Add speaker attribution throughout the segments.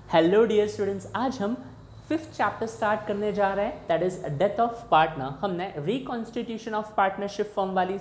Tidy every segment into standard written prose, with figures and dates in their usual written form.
Speaker 1: Hello dear students, आज हम fifth chapter start करने जा रहे हैं, that is death of partner. हमने रिकॉन्स्टिट्यूशन ऑफ पार्टनरशिप फॉर्म वाली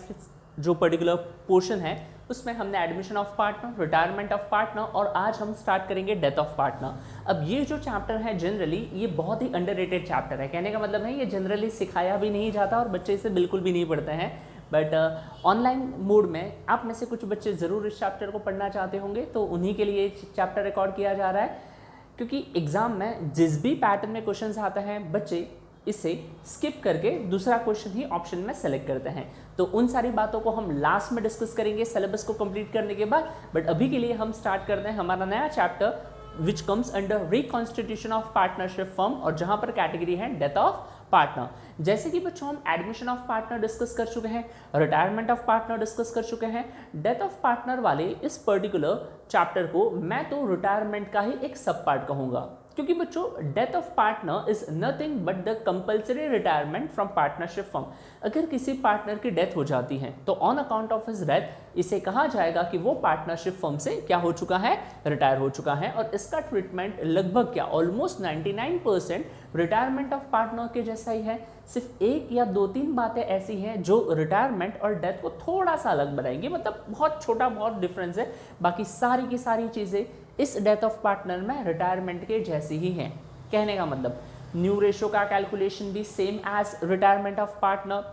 Speaker 1: जो पर्टिकुलर पोर्शन है उसमें हमने admission of partner, retirement of partner और आज हम स्टार्ट करेंगे डेथ ऑफ पार्टनर। अब ये जो चैप्टर है जनरली ये बहुत ही अंडररेटेड चैप्टर है। कहने का मतलब है ये जनरली सिखाया भी नहीं जाता और बच्चे इसे बिल्कुल भी नहीं पढ़ते हैं, बट ऑनलाइन मोड में आप में से कुछ बच्चे ज़रूर इस चैप्टर को पढ़ना चाहते होंगे, तो उन्हीं के लिए चैप्टर रिकॉर्ड किया जा रहा है। क्योंकि एग्जाम में जिस भी पैटर्न में क्वेश्चंस आते हैं बच्चे इसे स्किप करके दूसरा क्वेश्चन ही ऑप्शन में सेलेक्ट करते हैं, तो उन सारी बातों को हम लास्ट में डिस्कस करेंगे सिलेबस को कंप्लीट करने के बाद। बट अभी के लिए हम स्टार्ट करते हैं हमारा नया chapter which comes under reconstitution of partnership firm, और जहां पर कैटेगरी है डेथ ऑफ पार्टनर। जैसे कि बच्चों हम एडमिशन ऑफ पार्टनर डिस्कस कर चुके हैं, रिटायरमेंट ऑफ पार्टनर डिस्कस कर चुके हैं, डेथ ऑफ पार्टनर वाले इस पर्टिकुलर चैप्टर को मैं तो रिटायरमेंट का ही एक सब पार्ट कहूंगा, क्योंकि बच्चों death of partner is nothing but the compulsory retirement from partnership firm. अगर किसी पार्टनर की डेथ हो जाती है तो on account of his death इसे कहा जाएगा कि वो पार्टनरशिप फर्म से क्या हो चुका है, रिटायर हो चुका है। और इसका ट्रीटमेंट लगभग क्या ऑलमोस्ट 99% रिटायरमेंट ऑफ पार्टनर के जैसा ही है। सिर्फ एक या दो तीन बातें ऐसी हैं जो रिटायरमेंट और डेथ को थोड़ा सा अलग बनाएंगी, मतलब बहुत छोटा बहुत डिफरेंस है, बाकी सारी की सारी चीज़ें इस डेथ ऑफ पार्टनर में रिटायरमेंट के जैसी ही हैं। कहने का मतलब न्यू रेशो का कैलकुलेशन भी same as retirement of partner,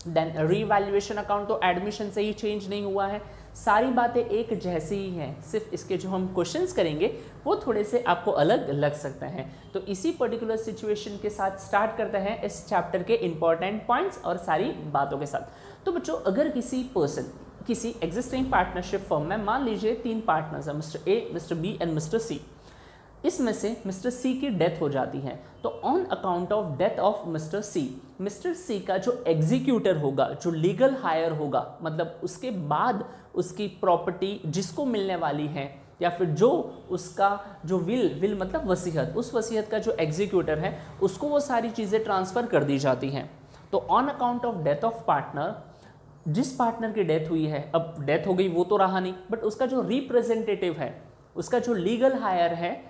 Speaker 1: then revaluation account तो एडमिशन से ही चेंज नहीं हुआ है, सारी बातें एक जैसी ही हैं। सिर्फ इसके जो हम क्वेश्चंस करेंगे वो थोड़े से आपको अलग लग सकते हैं। तो इसी पर्टिकुलर सिचुएशन के साथ स्टार्ट करते हैं इस चैप्टर के इंपॉर्टेंट पॉइंट्स और सारी बातों के साथ। तो बच्चों अगर किसी पर्सन किसी एग्जिस्टिंग पार्टनरशिप फर्म में मान लीजिए तीन पार्टनर्स हैं, mister A, mister B and mister C, इसमें से मिस्टर सी की डेथ हो जाती है, तो on account of death of mister C का जो एग्जीक्यूटर होगा, जो लीगल हायर होगा, मतलब उसके बाद उसकी प्रॉपर्टी जिसको मिलने वाली है या फिर जो उसका जो विल मतलब वसीयत, उस वसीयत का जो एग्जीक्यूटर है उसको वो सारी चीज़ें ट्रांसफ़र कर दी जाती हैं। तो on account of death of partner, जिस पार्टनर की डेथ हुई है, अब डेथ हो गई वो तो रहा नहीं, बट उसका जो रिप्रेजेंटेटिव है, उसका जो लीगल हायर है,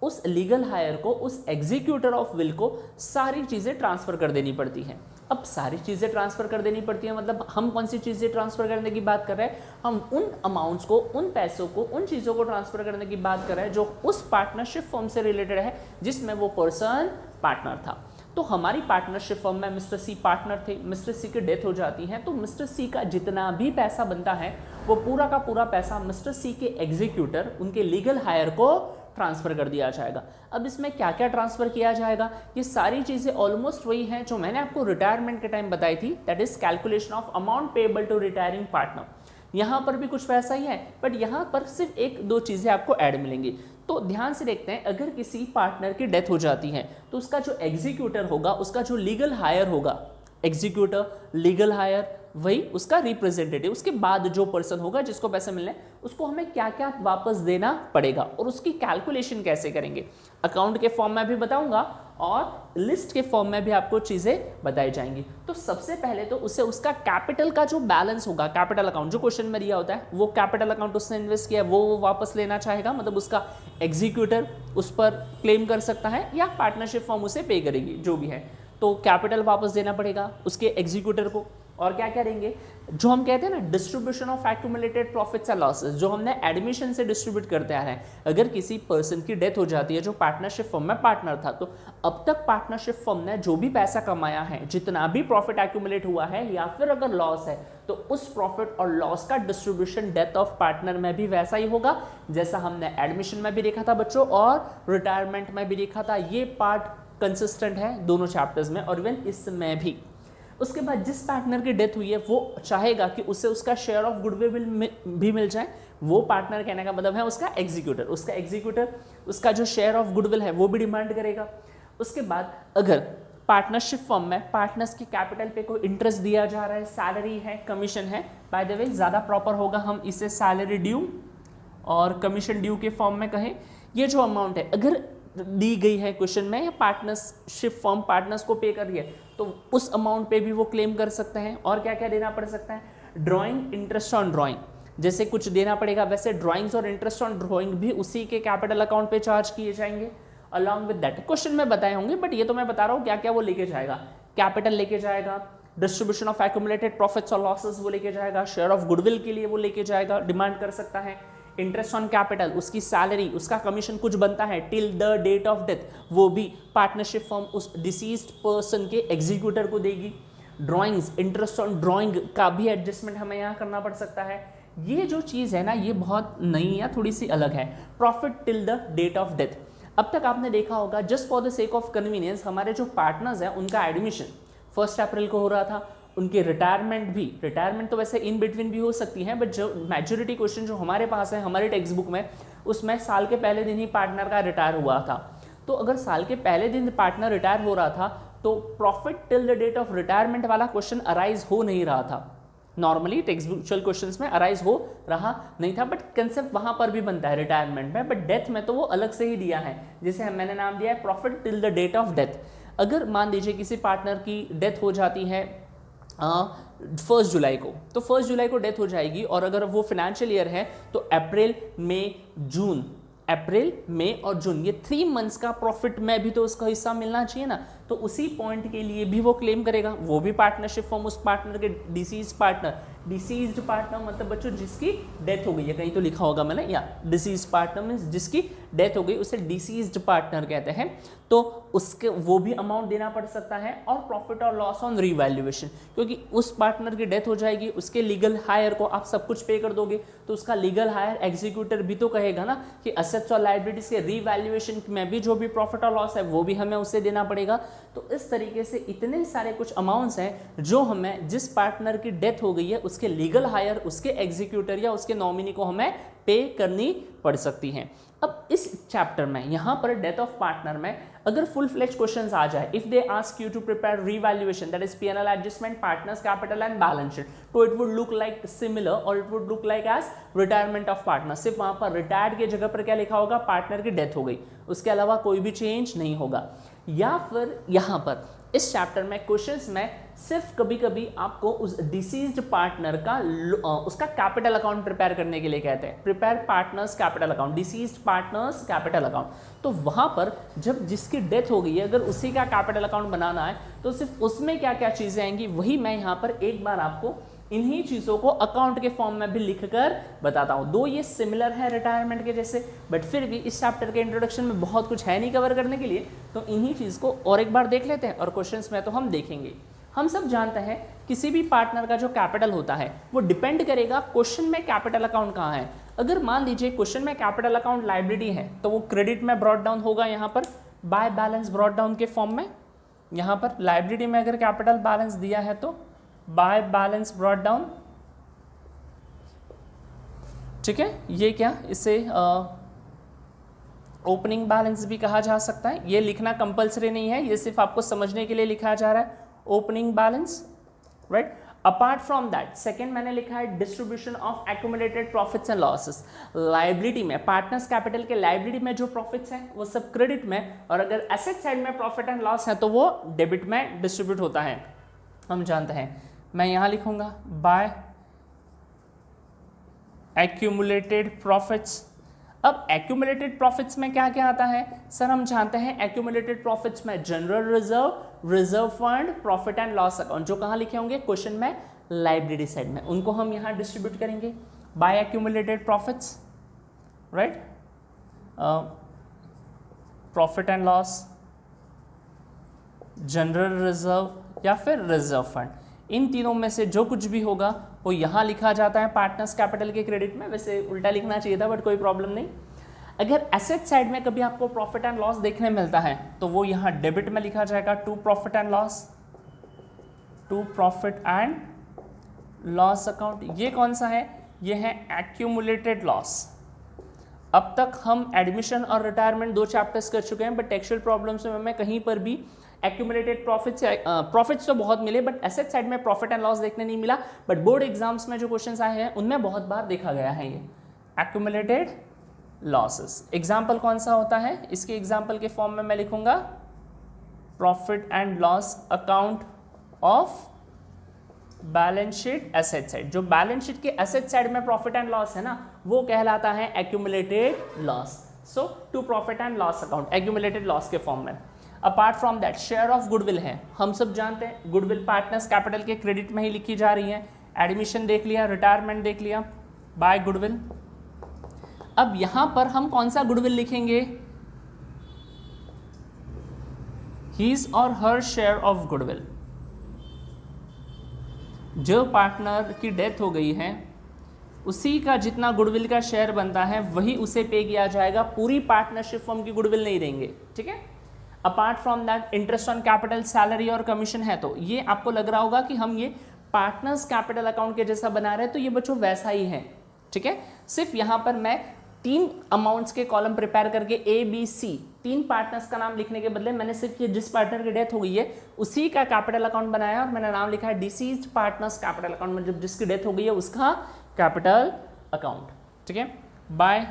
Speaker 1: उस लीगल हायर को, उस एग्जीक्यूटर ऑफ विल को सारी चीज़ें ट्रांसफ़र कर देनी पड़ती हैं। अब सारी चीज़ें ट्रांसफ़र कर देनी पड़ती हैं मतलब हम कौन सी चीज़ें ट्रांसफ़र करने की बात कर रहे हैं, हम उन अमाउंट्स को, उन पैसों को, उन चीज़ों को ट्रांसफ़र करने की बात कर रहे हैं जो उस पार्टनरशिप फर्म से रिलेटेड है जिसमें वो पर्सन पार्टनर था। तो हमारी पार्टनरशिप फर्म में मिस्टर सी पार्टनर थे, मिस्टर सी की डेथ हो जाती है, तो मिस्टर सी का जितना भी पैसा बनता है वो पूरा का पूरा पैसा मिस्टर सी के एग्जीक्यूटर, उनके लीगल हायर को ट्रांसफ़र कर दिया जाएगा। अब इसमें क्या क्या ट्रांसफ़र किया जाएगा, ये सारी चीज़ें ऑलमोस्ट वही हैं जो मैंने आपको रिटायरमेंट के टाइम बताई थी, that is calculation of amount payable to retiring partner. यहाँ पर भी कुछ वैसा ही है, बट यहाँ पर सिर्फ एक दो चीज़ें आपको ऐड मिलेंगी। तो ध्यान से देखते हैं, अगर किसी पार्टनर की डेथ हो जाती है तो उसका जो एग्जीक्यूटर होगा, उसका जो लीगल हायर होगा, एग्जीक्यूटर, लीगल हायर, वही उसका रिप्रेजेंटेटिव, उसके बाद जो पर्सन होगा जिसको पैसे मिलने, उसको हमें क्या क्या वापस देना पड़ेगा और उसकी कैलकुलेशन कैसे करेंगे, अकाउंट के फॉर्म में भी बताऊंगा और लिस्ट के फॉर्म में भी आपको चीज़ें बताई जाएंगी। तो सबसे पहले तो उसे उसका कैपिटल का जो बैलेंस होगा, कैपिटल अकाउंट जो क्वेश्चन में दिया होता है, वो कैपिटल अकाउंट उसने इन्वेस्ट किया वो वापस लेना चाहेगा, मतलब उसका एग्जीक्यूटर उस पर क्लेम कर सकता है या पार्टनरशिप फर्म उसे पे करेगी, जो भी है। तो कैपिटल वापस देना पड़ेगा उसके एग्जीक्यूटर को। और क्या करेंगे, जो हम कहते हैं ना distribution of accumulated profits and losses, जो हमने एडमिशन से डिस्ट्रीब्यूट करते आ रहे हैं। अगर किसी पर्सन की डेथ हो जाती है जो पार्टनरशिप फर्म में पार्टनर था, तो अब तक पार्टनरशिप फर्म ने जो भी पैसा कमाया है, जितना भी प्रॉफिट एक्यूमुलेट हुआ है या फिर अगर लॉस है, तो उस प्रॉफिट और लॉस का डिस्ट्रीब्यूशन डेथ ऑफ पार्टनर में भी वैसा ही होगा जैसा हमने एडमिशन में भी देखा था बच्चों और रिटायरमेंट में भी देखा था। ये पार्ट कंसिस्टेंट है दोनों चैप्टर्स में और इवन इसमें भी। उसके बाद जिस पार्टनर की डेथ हुई है वो चाहेगा कि उसे उसका शेयर ऑफ गुडविल भी मिल जाए। वो पार्टनर कहने का मतलब है उसका एग्जीक्यूटर उसका जो शेयर ऑफ गुडविल है वो भी डिमांड करेगा। उसके बाद अगर पार्टनरशिप फर्म में पार्टनर्स के कैपिटल पे कोई इंटरेस्ट दिया जा रहा है, सैलरी है, कमीशन है, बाय द वे ज़्यादा प्रॉपर होगा हम इसे सैलरी ड्यू और कमीशन ड्यू के फॉर्म में कहें। ये जो अमाउंट है अगर दी गई है क्वेश्चन में या पार्टनरशिप फर्म पार्टनर्स को पे कर रही है तो उस अमाउंट पे भी वो क्लेम कर सकते हैं। और क्या क्या देना पड़ सकता है, ड्राइंग, इंटरेस्ट ऑन ड्राइंग, जैसे कुछ देना पड़ेगा, वैसे ड्राइंग्स और इंटरेस्ट ऑन ड्राइंग भी उसी के कैपिटल अकाउंट पे चार्ज किए जाएंगे। अलॉन्ग विद दैट क्वेश्चन में बताए होंगे, बट ये तो मैं बता रहा हूँ क्या क्या वो लेके जाएगा। कैपिटल लेके जाएगा, डिस्ट्रीब्यूशन ऑफ एक्यूमुलेटेड प्रॉफिट्स और लॉसेस वो लेके जाएगा, शेयर ऑफ गुडविल के लिए वो लेके जाएगा, डिमांड कर सकता है। इंटरेस्ट ऑन कैपिटल, उसकी सैलरी, उसका कमीशन कुछ बनता है till the date of death, वो भी पार्टनरशिप फर्म उस डिसीज्ड पर्सन के एग्जीक्यूटर को देगी। ड्राइंग्स, इंटरेस्ट ऑन ड्राइंग का भी एडजस्टमेंट हमें यहाँ करना पड़ सकता है। ये जो चीज़ है ना, ये बहुत नई या थोड़ी सी अलग है। Profit till the date of death, अब तक आपने देखा होगा just for the sake of convenience हमारे जो पार्टनर्स हैं उनका एडमिशन 1 अप्रैल को हो रहा था, उनकी रिटायरमेंट भी, रिटायरमेंट तो वैसे इन बिटवीन भी हो सकती है, बट जो मेजोरिटी क्वेश्चन जो हमारे पास है हमारे टेक्स्ट बुक में, उसमें साल के पहले दिन ही पार्टनर का रिटायर हुआ था। तो अगर साल के पहले दिन पार्टनर रिटायर हो रहा था तो profit till the date of retirement वाला क्वेश्चन अराइज हो नहीं रहा था। नॉर्मली टेक्सचुअल क्वेश्चंस में अराइज हो रहा नहीं था, बट कंसेप्ट वहां पर भी बनता है रिटायरमेंट में, बट डेथ में तो वो अलग से ही दिया है, जिसे मैंने नाम दिया है profit till the date of death. अगर मान लीजिए किसी पार्टनर की डेथ हो जाती है 1 जुलाई को, तो 1 जुलाई को डेथ हो जाएगी, और अगर वो फाइनेंशियल ईयर है तो अप्रैल, मई, जून, अप्रैल, मई और जून, ये 3 मंथ्स का प्रॉफिट में भी तो उसका हिस्सा मिलना चाहिए ना। तो उसी पॉइंट के लिए भी वो क्लेम करेगा, वो भी पार्टनरशिप फॉर्म उस पार्टनर के डिसीज्ड पार्टनर मतलब बच्चों जिसकी डेथ हो गई है, कहीं तो लिखा होगा मैंने, या डिसीज्ड पार्टनर मींस जिसकी डेथ हो गई उसे डिसीज्ड पार्टनर कहते हैं, तो उसके वो भी अमाउंट देना पड़ सकता है। और प्रॉफिट और लॉस ऑन रीवैल्यूएशन, क्योंकि उस पार्टनर की डेथ हो जाएगी, उसके लीगल हायर को आप सब कुछ पे कर दोगे, तो उसका लीगल हायर एग्जीक्यूटर भी तो कहेगा ना कि असेट्स और लायबिलिटीज के रीवैल्यूएशन में भी जो भी प्रॉफिट और लॉस है वो भी हमें उसे देना पड़ेगा। तो इस तरीके से इतने सारे कुछ अमाउंट्स हैं जो हमें, जिस पार्टनर की डेथ हो गई है उसके लीगल हायर, उसके एग्जीक्यूटर या उसके नॉमिनी को हमें पे करनी पड़ सकती हैं। अब इस चैप्टर में यहाँ पर डेथ ऑफ पार्टनर में अगर फुल फ्लेज क्वेश्चंस आ जाए, if they ask you to prepare revaluation that is P&L adjustment, partners capital and balance sheet, तो it would look like similar और it would look like as retirement of partner. सिर्फ वहां पर retired की जगह पर क्या लिखा होगा, पार्टनर की डेथ हो गई, उसके अलावा कोई भी चेंज नहीं होगा। या फिर यहाँ पर इस चैप्टर में क्वेश्चंस में सिर्फ कभी कभी आपको उस डिसीज्ड पार्टनर का उसका कैपिटल अकाउंट प्रिपेयर करने के लिए कहते हैं, prepare partners capital account, deceased partners capital account. तो वहां पर जब जिसकी डेथ हो गई है अगर उसी का कैपिटल अकाउंट बनाना है तो सिर्फ उसमें क्या क्या चीजें आएंगी वही मैं यहाँ पर एक बार आपको इन्हीं चीज़ों को अकाउंट के फॉर्म में भी लिखकर बताता हूँ। दो ये सिमिलर है रिटायरमेंट के जैसे, बट फिर भी इस चैप्टर के इंट्रोडक्शन में बहुत कुछ है नहीं कवर करने के लिए, तो इन्हीं चीज़ को और एक बार देख लेते हैं और क्वेश्चंस में तो हम देखेंगे। हम सब जानते हैं किसी भी पार्टनर का जो कैपिटल होता है वो डिपेंड करेगा क्वेश्चन में कैपिटल अकाउंट कहाँ है। अगर मान लीजिए क्वेश्चन में कैपिटल अकाउंट लायबिलिटी है तो वो क्रेडिट में ब्रॉट डाउन होगा यहाँ पर बाय बैलेंस ब्रॉट डाउन के फॉर्म में। यहाँ पर लायबिलिटी में अगर कैपिटल बैलेंस दिया है तो बाय बैलेंस ब्रॉट डाउन, ठीक है। ये क्या, इसे ओपनिंग बैलेंस भी कहा जा सकता है। ये लिखना कंपलसरी नहीं है, ये सिर्फ आपको समझने के लिए लिखा जा रहा है, opening balance, right. Apart from that second मैंने लिखा है distribution of accumulated profits and losses. Liability में पार्टनर्स कैपिटल के लायबिलिटी में जो प्रॉफिट्स हैं वो सब क्रेडिट में, और अगर एसेट साइड में प्रॉफिट एंड लॉस है तो वो डेबिट में डिस्ट्रीब्यूट होता है, हम जानते हैं। मैं यहां लिखूंगा बाय एक्यूमुलेटेड प्रॉफिट्स। अब एक्यूमुलेटेड प्रॉफिट्स में क्या क्या आता है सर, हम जानते हैं एक्यूमुलेटेड प्रॉफिट्स में general reserve, reserve fund, profit and loss account, जो कहाँ लिखे होंगे क्वेश्चन में लायबिलिटी साइड में, उनको हम यहाँ डिस्ट्रीब्यूट करेंगे by accumulated profits, right. Profit and loss, general reserve या फिर रिजर्व फंड, इन तीनों में से जो कुछ भी होगा वो यहाँ लिखा जाता है पार्टनर्स कैपिटल के क्रेडिट में। वैसे उल्टा लिखना चाहिए था बट कोई प्रॉब्लम नहीं। अगर एसेट साइड में कभी आपको प्रॉफिट एंड लॉस देखने मिलता है तो वो यहाँ डेबिट में लिखा जाएगा to profit and loss, to profit and loss account. ये कौन सा है, ये है एक्यूमुलेटेड लॉस। अब तक हम एडमिशन और रिटायरमेंट 2 चैप्टर्स कर चुके हैं, बट टेक्सचुअल प्रॉब्लम्स में मैं कहीं पर भी एक्यूमुलेटेड प्रॉफिट्स तो बहुत मिले बट एसेट साइड में प्रॉफिट एंड लॉस देखने नहीं मिला। बट बोर्ड एग्जाम्स में जो क्वेश्चंस आए हैं उनमें बहुत बार देखा गया है ये एक्यूमुलेटेड लॉसेस। एग्जाम्पल कौन सा होता है, इसके एग्जाम्पल के फॉर्म में मैं लिखूंगा profit and loss account of balance sheet asset side, जो बैलेंस शीट के एसेट साइड में प्रॉफिट एंड लॉस है ना, वो कहलाता है accumulated loss. So to profit and loss account accumulated loss के फॉर्म में। Apart from that share of goodwill है, हम सब जानते हैं गुडविल पार्टनर्स कैपिटल के क्रेडिट में ही लिखी जा रही है। एडमिशन देख लिया, रिटायरमेंट देख लिया, बाय गुडविल। अब यहां पर हम कौन सा गुडविल लिखेंगे, हीज और हर शेयर ऑफ गुडविल। जो पार्टनर की डेथ हो गई है उसी का जितना गुडविल का शेयर बनता है वही उसे पे किया जाएगा, पूरी पार्टनरशिप फर्म की गुडविल नहीं देंगे, ठीक है। Apart from that interest on capital, salary और कमीशन है, तो ये आपको लग रहा होगा कि हम ये पार्टनर्स कैपिटल अकाउंट के जैसा बना रहे हैं, तो ये बच्चों वैसा ही है, ठीक है। सिर्फ यहाँ पर मैं 3 अमाउंट्स के कॉलम प्रिपेयर करके ABC 3 पार्टनर्स का नाम लिखने के बदले मैंने सिर्फ ये जिस पार्टनर की डेथ हो गई है उसी का कैपिटल अकाउंट बनाया और मैंने नाम लिखा है डिसीज्ड पार्टनर्स कैपिटल अकाउंट, मतलब जिसकी डेथ हो गई है उसका कैपिटल अकाउंट, ठीक है। Bye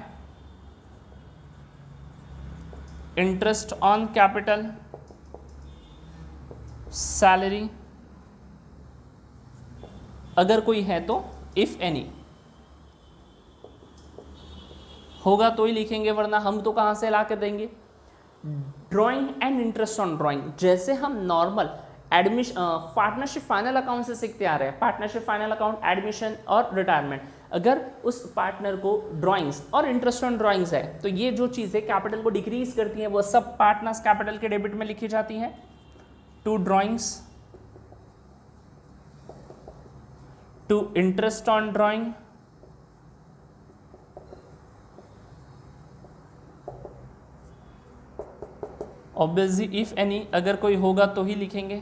Speaker 1: interest on capital, salary अगर कोई है तो, इफ एनी होगा तो ही लिखेंगे, वरना हम तो कहां से ला कर देंगे। Drawing and interest on drawing, जैसे हम normal admission partnership final account से सीखते आ रहे हैं, पार्टनरशिप फाइनल अकाउंट, एडमिशन और रिटायरमेंट, अगर उस पार्टनर को ड्राइंग्स और इंटरेस्ट ऑन ड्राइंग्स है तो ये जो चीज़ें कैपिटल को डिक्रीज करती हैं वो सब पार्टनर्स कैपिटल के डेबिट में लिखी जाती हैं। To drawings, to interest on drawing, obviously if any अगर कोई होगा तो ही लिखेंगे,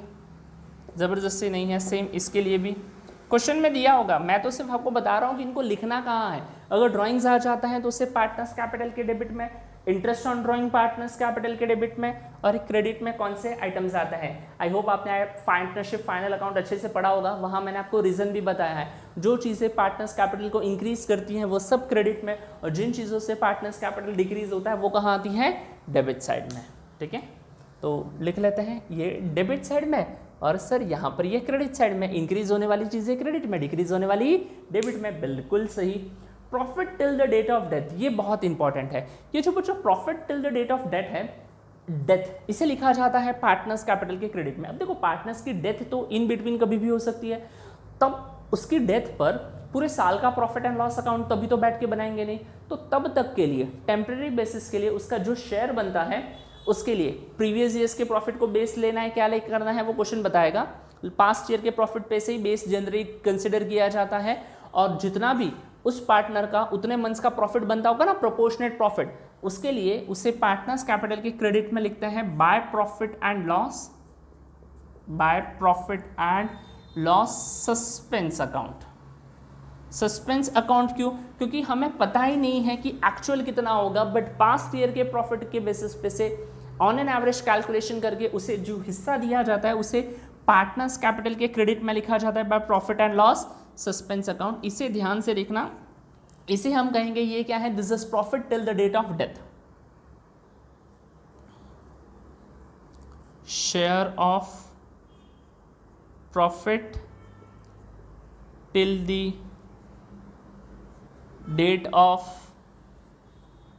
Speaker 1: ज़बरदस्ती नहीं है। सेम इसके लिए भी क्वेश्चन में दिया होगा, मैं तो सिर्फ आपको बता रहा हूँ कि इनको लिखना कहाँ है। अगर ड्राइंग्स आ जाता है तो उससे पार्टनर्स कैपिटल के डेबिट में, interest on drawing partners capital के डेबिट में, और क्रेडिट में कौन से आइटम्स आते हैं। आई होप आपने पार्टनरशिप फाइनल अकाउंट अच्छे से पढ़ा होगा, वहाँ मैंने आपको रीज़न भी बताया है। जो चीज़ें पार्टनर्स कैपिटल को इंक्रीज करती हैं वो सब क्रेडिट में, और जिन चीज़ों से पार्टनर्स कैपिटल डिक्रीज होता है वो कहाँ आती है, डेबिट साइड में, ठीक है। तो लिख लेते हैं ये डेबिट साइड में, और सर यहाँ पर ये क्रेडिट साइड में, इंक्रीज होने वाली चीज़ें क्रेडिट में, डिक्रीज होने वाली डेबिट में, बिल्कुल सही। Profit till the date of death, ये बहुत इंपॉर्टेंट है। ये जो बच्चों profit till the date of death है, डेथ इसे लिखा जाता है पार्टनर्स कैपिटल के क्रेडिट में। अब देखो पार्टनर्स की डेथ तो इन बिटवीन कभी भी हो सकती है, तब उसकी डेथ पर पूरे साल का प्रॉफिट एंड लॉस अकाउंट तभी तो बैठ के बनाएंगे नहीं, तो तब तक के लिए टेम्परेरी बेसिस के लिए उसका जो शेयर बनता है उसके लिए प्रीवियस ईयर्स के प्रॉफिट को बेस लेना है, क्या लेकर करना है वो क्वेश्चन बताएगा। पास्ट ईयर के प्रॉफिट पे से ही बेस जनरली कंसिडर किया जाता है, और जितना भी उस पार्टनर का उतने मंथ्स का प्रॉफिट बनता होगा ना, प्रोपोर्शनेट प्रॉफिट, उसके लिए उसे पार्टनर्स कैपिटल के क्रेडिट में लिखते हैं bye profit and loss, bye profit and loss suspense account. Suspense account क्यों? क्योंकि हमें पता ही नहीं है कि एक्चुअल कितना होगा, बट पास्ट ईयर के प्रॉफिट के बेसिस पे से ऑन एन एवरेज कैलकुलेशन करके उसे जो हिस्सा दिया जाता है उसे पार्टनर्स कैपिटल के क्रेडिट में लिखा जाता है bye profit and loss suspense account. इसे ध्यान से देखना, इसे हम कहेंगे ये क्या है, this is profit till the date of death. Share of profit till the date of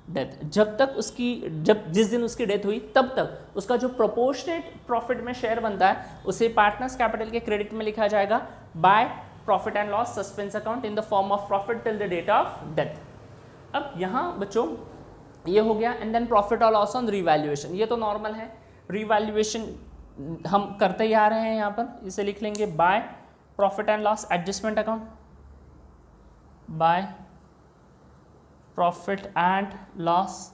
Speaker 1: death, जब तक उसकी जिस दिन उसकी डेथ हुई तब तक उसका जो प्रोपोर्शनेट प्रॉफिट में शेयर बनता है उसे पार्टनर्स कैपिटल के क्रेडिट में लिखा जाएगा by profit and loss suspense account in the form of profit till the date of death. अब यहाँ बच्चों ये हो गया, एंड देन प्रॉफिट और लॉस ऑन रिवैल्यूएशन, ये तो नॉर्मल है, रिवैल्यूएशन हम करते ही आ रहे हैं, यहाँ पर इसे लिख लेंगे bye profit and loss adjustment account, bye profit and loss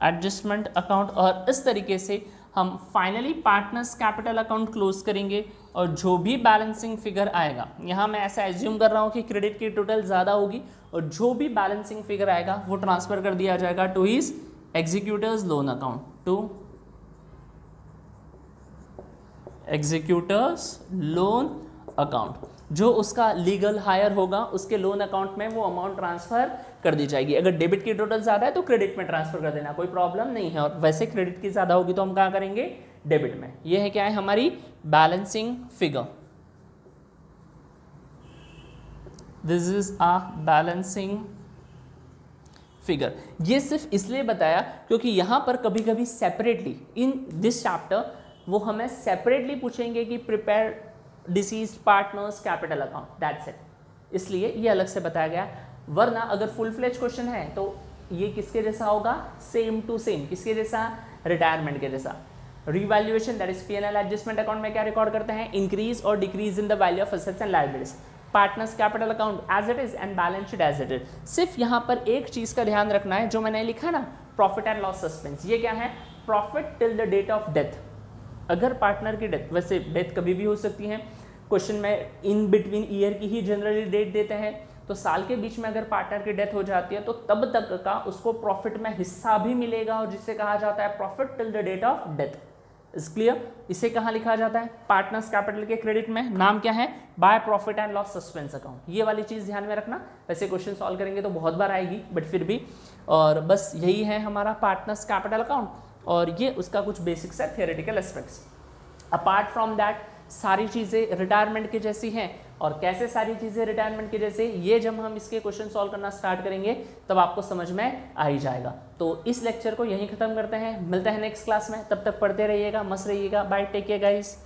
Speaker 1: adjustment account, और इस तरीके से हम finally partners capital account close करेंगे। और जो भी बैलेंसिंग फिगर आएगा, यहाँ मैं ऐसा एज्यूम कर रहा हूँ कि क्रेडिट की टोटल ज़्यादा होगी, और जो भी बैलेंसिंग फिगर आएगा वो ट्रांसफर कर दिया जाएगा to his executors loan account, to executors loan account. जो उसका लीगल हायर होगा उसके लोन अकाउंट में वो अमाउंट ट्रांसफर कर दी जाएगी। अगर डेबिट की टोटल ज़्यादा है तो क्रेडिट में ट्रांसफर कर देना, कोई प्रॉब्लम नहीं है। और वैसे क्रेडिट की ज़्यादा होगी तो हम कहाँ करेंगे, डेबिट में। ये है क्या है हमारी balancing figure. This is a balancing figure. ये सिर्फ इसलिए बताया क्योंकि यहाँ पर कभी कभी सेपरेटली इन दिस चैप्टर वो हमें सेपरेटली पूछेंगे कि prepare deceased partners capital account, that's it, इसलिए ये अलग से बताया गया। वरना अगर फुल फ्लेज क्वेश्चन है तो ये किसके जैसा होगा, सेम टू सेम, किसके जैसा, रिटायरमेंट के जैसा। Revaluation that is PNL adjustment account में क्या रिकॉर्ड करते हैं, इंक्रीज और decrease in the value of assets and liabilities. Partners capital account as it is and balance sheet as it is. सिर्फ यहाँ पर एक चीज का ध्यान रखना है जो मैंने लिखा ना, प्रॉफिट एंड लॉस सस्पेंस। ये क्या है, profit till the date of death. अगर पार्टनर की डेथ, वैसे डेथ कभी भी हो सकती है, क्वेश्चन में इन बिटवीन ईयर की ही जनरली डेट देते हैं, तो साल के बीच में अगर पार्टनर की डेथ हो जाती है तो तब तक का उसको प्रॉफिट में हिस्सा भी मिलेगा, और जिसे कहा जाता है profit till the date of death. Is clear. इसे कहाँ लिखा जाता है, पार्टनर्स कैपिटल के क्रेडिट में। नाम क्या है, bye profit and loss suspense account. ये वाली चीज ध्यान में रखना। वैसे क्वेश्चन सॉल्व करेंगे तो बहुत बार आएगी, बट फिर भी। और बस यही है हमारा पार्टनर्स कैपिटल अकाउंट, और ये उसका कुछ बेसिक्स है, theoretical aspects. Apart from that सारी चीज़ें रिटायरमेंट की जैसी हैं। और कैसे सारी चीज़ें रिटायरमेंट की जैसे, ये जब हम इसके क्वेश्चन सॉल्व करना स्टार्ट करेंगे तब आपको समझ में आ ही जाएगा। तो इस लेक्चर को यहीं ख़त्म करते हैं, मिलते हैं नेक्स्ट क्लास में। तब तक पढ़ते रहिएगा, मस्त रहिएगा। Bye, take care guys.